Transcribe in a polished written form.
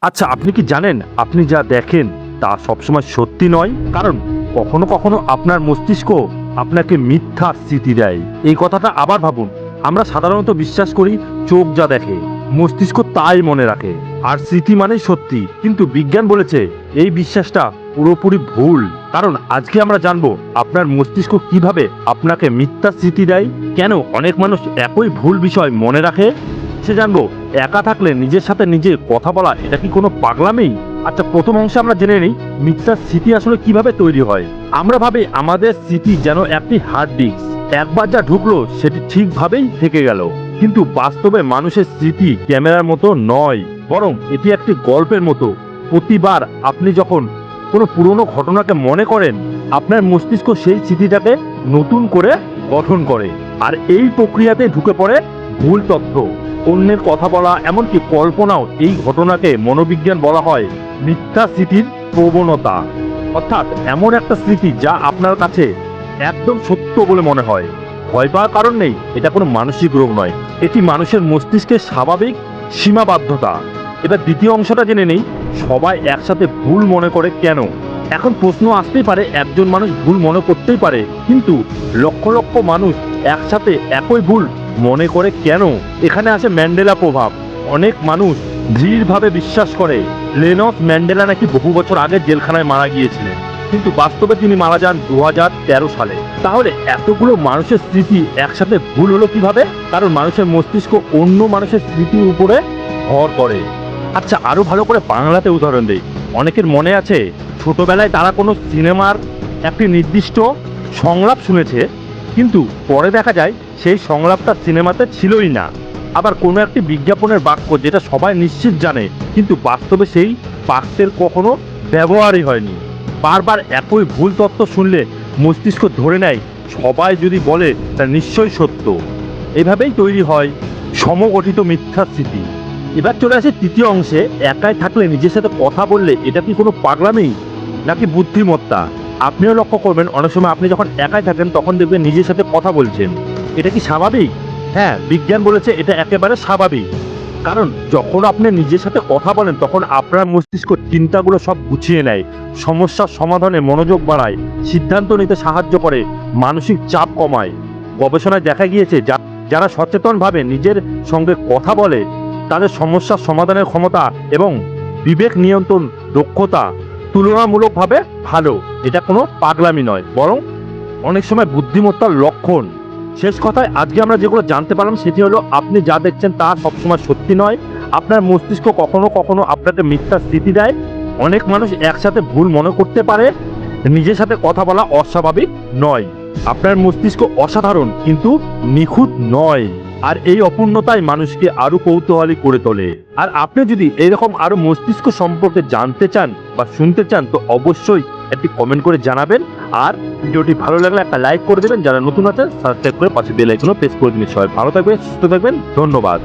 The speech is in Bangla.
আচ্ছা, আপনি কি জানেন আপনি যা দেখেন তা সবসময় সত্যি নয়? কারণ কখনো কখনো আপনার মস্তিষ্ক আপনাকে মিথ্যা স্মৃতি দেয়। এই কথাটা আবার ভাবুন। আমরা সাধারণত বিশ্বাস করি চোখ যা দেখে মস্তিষ্ক তাই মনে রাখে, আর স্মৃতি মানেই সত্যি। কিন্তু বিজ্ঞান বলেছে এই বিশ্বাসটা পুরোপুরি ভুল। কারণ আজকে আমরা জানবো আপনার মস্তিষ্ক কিভাবে আপনাকে মিথ্যা স্মৃতি দেয়, কেন অনেক মানুষ একই ভুল বিষয় মনে রাখে। সে জানবো একা থাকলে নিজের সাথে নিজে কথা বলা এটা কি কোনো পাগলামি? আচ্ছা, প্রথম অংশে আমরা জেনে নিই মিথ্যার স্মৃতি আসলে কিভাবে তৈরি হয়। আমরা ভাবি আমাদের স্মৃতি যেন একটি হার্ড ডিস্ক, একবার যা ঢুকলো সেটি ঠিকভাবেই থেকে গেল। কিন্তু বাস্তবে মানুষের স্মৃতি ক্যামেরার মতো নয়, বরং এটি একটি গল্পের মতো। প্রতিবার আপনি যখন কোনো পুরনো ঘটনাকে মনে করেন, আপনার মস্তিষ্ক সেই স্মৃতিটাকে নতুন করে গঠন করে, আর এই প্রক্রিয়াতে ঢুকে পড়ে ভুল তথ্য, অন্যের কথা বলা, এমনকি কল্পনাও। এই ঘটনাকে মনোবিজ্ঞান বলা হয় মিথ্যা স্মৃতির প্রবণতা। অর্থাৎ এমন একটা স্মৃতি যা আপনার কাছে একদম সত্য বলে মনে হয়। ভয় পাওয়ার কারণ নেই, এটা কোনো মানসিক রোগ নয়, এটি মানুষের মস্তিষ্কের স্বাভাবিক সীমাবদ্ধতা। এবার দ্বিতীয় অংশটা জেনে নেই সবাই একসাথে ভুল মনে করে কেন। এখন প্রশ্ন আসতেই পারে, একজন মানুষ ভুল মনে করতেই পারে, কিন্তু লক্ষ লক্ষ মানুষ একসাথে একই ভুল মনে করে কেন? এখানে আসে ম্যান্ডেলা প্রভাব। অনেক মানুষ দৃঢ়ভাবে বিশ্বাস করে লেনস ম্যান্ডেলা নাকি বহু বছর আগে জেলখানায় মারা গিয়েছিলেন, কিন্তু বাস্তবে তিনি মারা যান 2013 সালে। তাহলে এতগুলো মানুষের স্মৃতি একসাথে ভুল হলো কিভাবে? কারণ মানুষের মস্তিষ্ক অন্য মানুষের স্মৃতির উপরে ভর করে। আচ্ছা, আরো ভালো করে বাংলাতে উদাহরণ দেই। অনেকের মনে আছে ছোটবেলায় তারা কোনো সিনেমার একটি নির্দিষ্ট সংলাপ শুনেছে, কিন্তু পরে দেখা যায় সেই সংলাপটা সিনেমাতে ছিলই না। আবার কোনো একটি বিজ্ঞাপনের বাক্য যেটা সবাই নিশ্চিত জানে, কিন্তু বাস্তবে সেই বাক্যের কখনো ব্যবহারই হয়নি। বারবার একই ভুল তথ্য শুনলে মস্তিষ্ক ধরে নেয় সবাই যদি বলে তা নিশ্চয়ই সত্য। এভাবেই তৈরি হয় সমগঠিত মিথ্যা স্মৃতি। এবার চলে আসে তৃতীয় অংশে, একাই থাকলে নিজের সাথে কথা বললে এটা কি কোনো পাগলামি নাকি বুদ্ধিমত্তা? আপনিও লক্ষ্য করবেন অনেক সময় আপনি যখন একাই থাকেন তখন দেখবেন নিজের সাথে কথা বলছেন। এটা কি স্বাভাবিক? হ্যাঁ, বিজ্ঞান বলেছে এটা একেবারে স্বাভাবিক। কারণ যখন আপনি নিজের সাথে কথা বলেন তখন আপনার মস্তিষ্ক চিন্তাগুলো সব গুছিয়ে নেয়, সমস্যার সমাধানে মনোযোগ বাড়ায়, সিদ্ধান্ত নিতে সাহায্য করে, মানসিক চাপ কমায়। গবেষণায় দেখা গিয়েছে যারা সচেতনভাবে নিজের সঙ্গে কথা বলে তাদের সমস্যার সমাধানের ক্ষমতা এবং বিবেক নিয়ন্ত্রণ দক্ষতা তুলনামূলকভাবে ভালো। এটা কোনো পাগলামি নয়, বরং অনেক সময় বুদ্ধিমত্তার লক্ষণ। শেষ কথায় আজকে আমরা যেগুলো জানতে পারলাম সেটি হলো আপনি যা দেখছেন তা সবসময় সত্যি নয়। আপনার মস্তিষ্ক কখনো কখনো আপনাকে মিথ্যা স্মৃতি দেয়। অনেক মানুষ একসাথে ভুল মনে করতে পারে। নিজের সাথে কথা বলা অস্বাভাবিক নয়, আপনার মস্তিষ্ক অসাধারণ কিন্তু নিখুঁত নয়। আর এই অপূর্ণতাই মানুষকে আরো কৌতূহলী করে তোলে। আর আপনি যদি এরকম আরো মস্তিষ্ক সম্পর্কে জানতে চান বা শুনতে চান তো অবশ্যই একটি কমেন্ট করে জানাবেন। আর ভিডিওটি ভালো লাগলে একটা লাইক করে দেবেন। যারা নতুন আছেন সাবস্ক্রাইব করে পাশে বেল আইকনও প্রেস করে দিন। সবাই ভালো থাকবেন, সুস্থ থাকবেন, ধন্যবাদ।